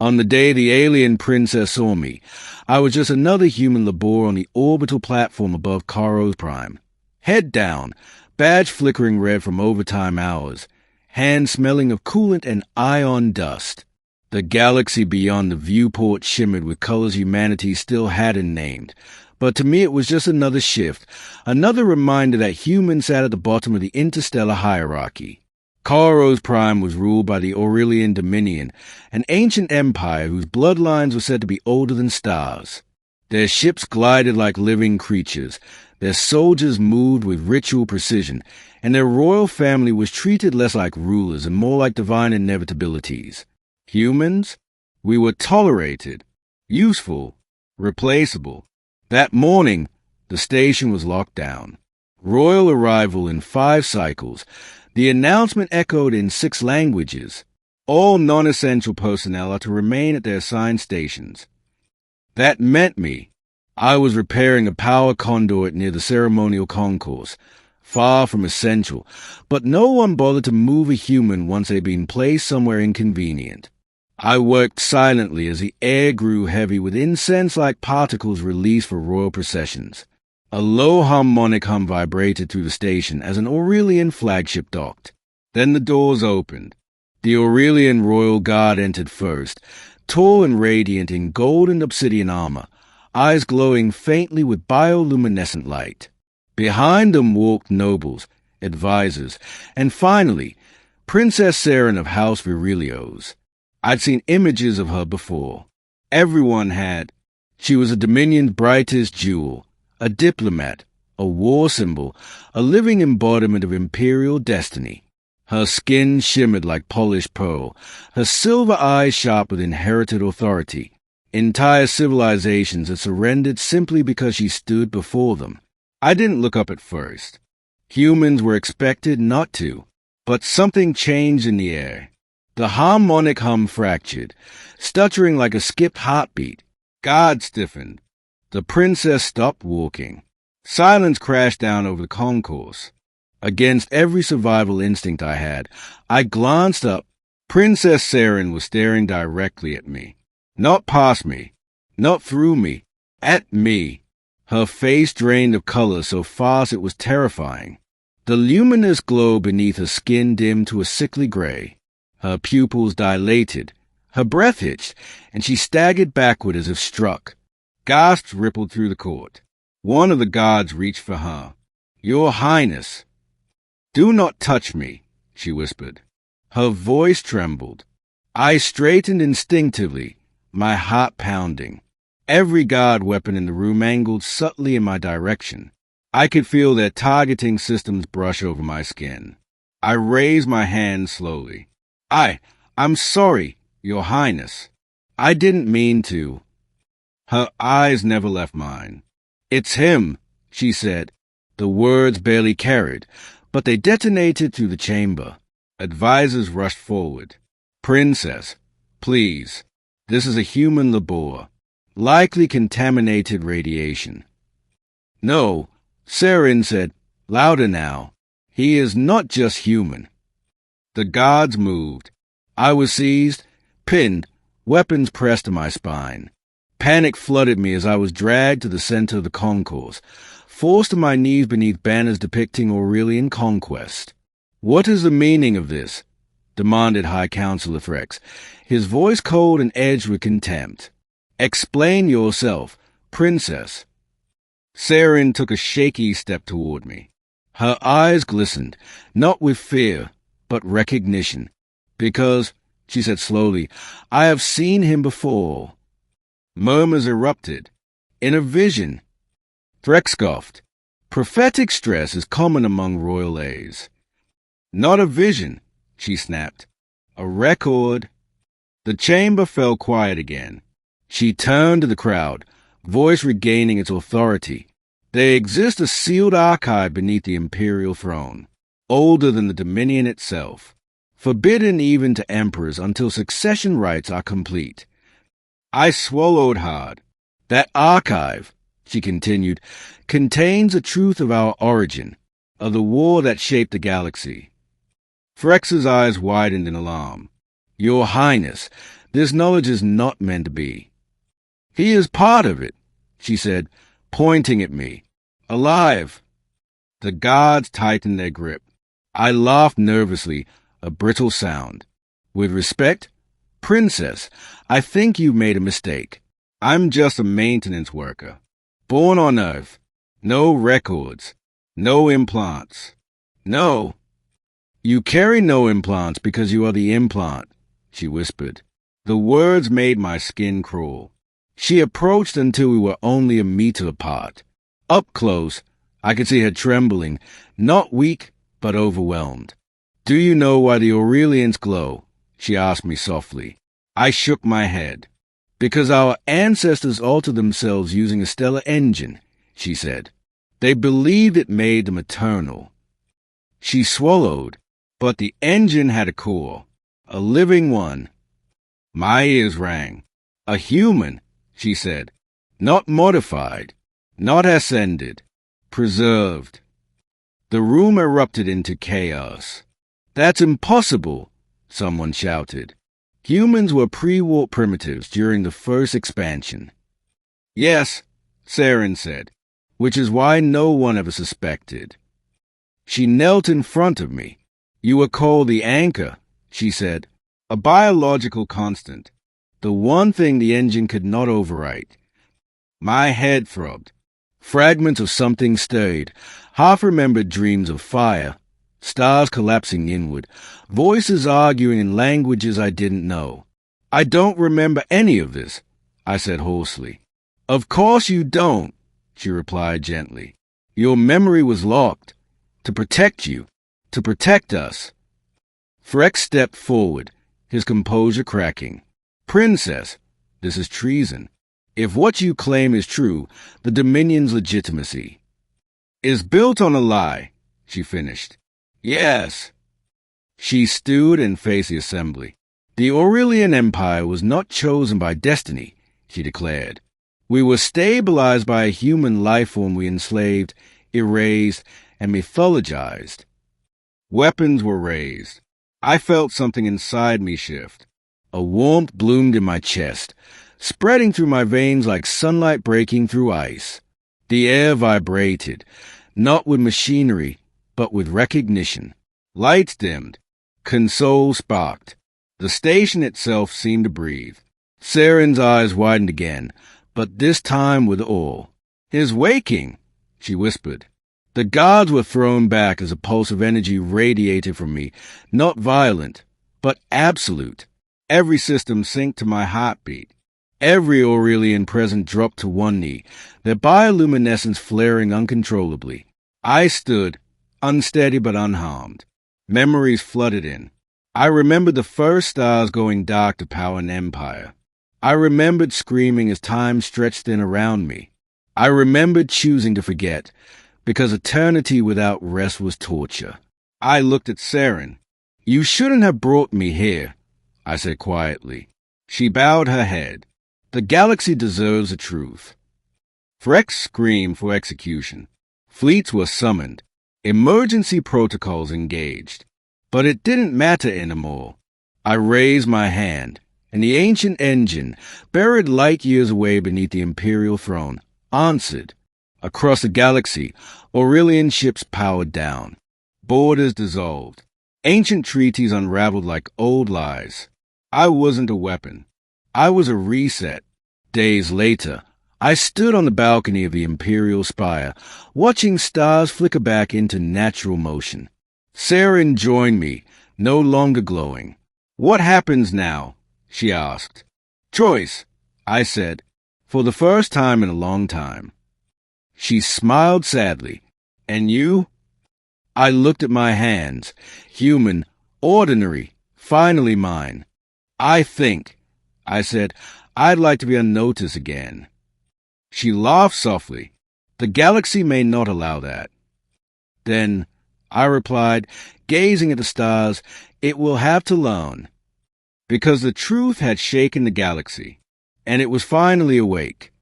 On the day the alien princess saw me, I was just another human labor on the orbital platform above Caros Prime. Head down, badge flickering red from overtime hours, hand smelling of coolant and ion dust. The galaxy beyond the viewport shimmered with colors humanity still hadn't named. But to me it was just another shift, another reminder that humans sat at the bottom of the interstellar hierarchy. Caros Prime was ruled by the Aurelian Dominion, an ancient empire whose bloodlines were said to be older than stars. Their ships glided like living creatures, their soldiers moved with ritual precision, and their royal family was treated less like rulers and more like divine inevitabilities. Humans? We were tolerated, useful, replaceable. That morning, the station was locked down. Royal arrival in 5 cycles. The announcement echoed in 6 languages. All non-essential personnel are to remain at their assigned stations. That meant I was repairing a power conduit near the ceremonial concourse, far from essential, but no one bothered to move a human once they'd been placed somewhere inconvenient. I worked silently as the air grew heavy with incense-like particles released for royal processions. A low harmonic hum vibrated through the station as an Aurelian flagship docked. Then the doors opened. The Aurelian Royal Guard entered first, tall and radiant in gold and obsidian armor, eyes glowing faintly with bioluminescent light. Behind them walked nobles, advisors, and finally, Princess Saren of House Virelios. I'd seen images of her before. Everyone had. She was a Dominion's brightest jewel, a diplomat, a war symbol, a living embodiment of imperial destiny. Her skin shimmered like polished pearl, her silver eyes sharp with inherited authority. Entire civilizations had surrendered simply because she stood before them. I didn't look up at first. Humans were expected not to, but something changed in the air. The harmonic hum fractured, stuttering like a skipped heartbeat. God stiffened. The princess stopped walking. Silence crashed down over the concourse. Against every survival instinct I had, I glanced up. Princess Saren was staring directly at me. Not past me, not through me, at me. Her face drained of color so fast it was terrifying. The luminous glow beneath her skin dimmed to a sickly gray. Her pupils dilated, her breath hitched, and she staggered backward as if struck. Gasps rippled through the court. One of the guards reached for her. "Your Highness." "Do not touch me," she whispered. Her voice trembled. I straightened instinctively, my heart pounding. Every guard weapon in the room angled subtly in my direction. I could feel their targeting systems brush over my skin. I raised my hand slowly. I'm sorry, Your Highness. I didn't mean to." Her eyes never left mine. "It's him," she said. The words barely carried, but they detonated through the chamber. Advisors rushed forward. "Princess, please. This is a human labor. Likely contaminated radiation." "No," Saren said, louder now. "He is not just human." The guards moved. I was seized, pinned, weapons pressed to my spine. Panic flooded me as I was dragged to the center of the concourse, forced to my knees beneath banners depicting Aurelian conquest. "What is the meaning of this?" demanded High Counselor Threx, his voice cold and edged with contempt. "Explain yourself, Princess." Saren took a shaky step toward me. Her eyes glistened, not with fear, but recognition. "Because," she said slowly, "I have seen him before." Murmurs erupted. "In a vision." Threx scoffed. "Prophetic stress is common among royal A's." "Not a vision," she snapped. "A record." The chamber fell quiet again. She turned to the crowd, voice regaining its authority. "There exists a sealed archive beneath the imperial throne, older than the Dominion itself, forbidden even to emperors until succession rites are complete." I swallowed hard. "That archive," she continued, "contains the truth of our origin, of the war that shaped the galaxy." Threx's eyes widened in alarm. "Your Highness, This knowledge is not meant to be. He is part of it, she said, pointing at me. Alive. The guards tightened their grip. I laughed nervously, a brittle sound. With respect, Princess, I think you made a mistake. I'm just a maintenance worker. Born on Earth. No records. No implants. No. You carry no implants because you are the implant, she whispered. The words made my skin crawl. She approached until we were only a meter apart. Up close, I could see her trembling, not weak, but overwhelmed. Do you know why the Aurelians glow? She asked me softly. I shook my head. Because our ancestors altered themselves using a stellar engine, she said. They believed it made them eternal. She swallowed, but the engine had a core, a living one. My ears rang. A human, she said. Not modified, not ascended, preserved. The room erupted into chaos. That's impossible, someone shouted. Humans were pre-warp primitives during the first expansion. Yes, Saren said, which is why no one ever suspected. She knelt in front of me. You were called the anchor, she said, a biological constant, the one thing the engine could not overwrite. My head throbbed. Fragments of something stirred, half-remembered dreams of fire, stars collapsing inward, voices arguing in languages I didn't know. I don't remember any of this, I said hoarsely. Of course you don't, she replied gently. Your memory was locked. To protect you. To protect us. Frex stepped forward, his composure cracking. Princess, this is treason. If what you claim is true, the Dominion's legitimacy is built on a lie, she finished. Yes. She stood and faced the assembly. The Aurelian Empire was not chosen by destiny, she declared. We were stabilized by a human life form we enslaved, erased, and mythologized. Weapons were raised. I felt something inside me shift. A warmth bloomed in my chest, spreading through my veins like sunlight breaking through ice. The air vibrated, not with machinery, but with recognition. Lights dimmed. Console sparked. The station itself seemed to breathe. Saren's eyes widened again, but this time with awe. His waking, she whispered. The guards were thrown back as a pulse of energy radiated from me, not violent, but absolute. Every system synced to my heartbeat. Every Aurelian present dropped to one knee, their bioluminescence flaring uncontrollably. I stood, unsteady but unharmed. Memories flooded in. I remembered the first stars going dark to power an empire. I remembered screaming as time stretched in around me. I remembered choosing to forget, because eternity without rest was torture. I looked at Saren. You shouldn't have brought me here, I said quietly. She bowed her head. The galaxy deserves the truth. Frex screamed for execution. Fleets were summoned. Emergency protocols engaged. But it didn't matter anymore. I raised my hand, and the ancient engine, buried light years away beneath the Imperial throne, answered. Across the galaxy, Aurelian ships powered down. Borders dissolved. Ancient treaties unraveled like old lies. I wasn't a weapon. I was a reset. Days later, I stood on the balcony of the Imperial Spire, watching stars flicker back into natural motion. Saren joined me, no longer glowing. What happens now? She asked. Choice, I said, for the first time in a long time. She smiled sadly. And you? I looked at my hands, human, ordinary, finally mine. I think, I said, I'd like to be unnoticed again. She laughed softly. The galaxy may not allow that. Then, I replied, gazing at the stars, it will have to learn. Because the truth had shaken the galaxy, and it was finally awake.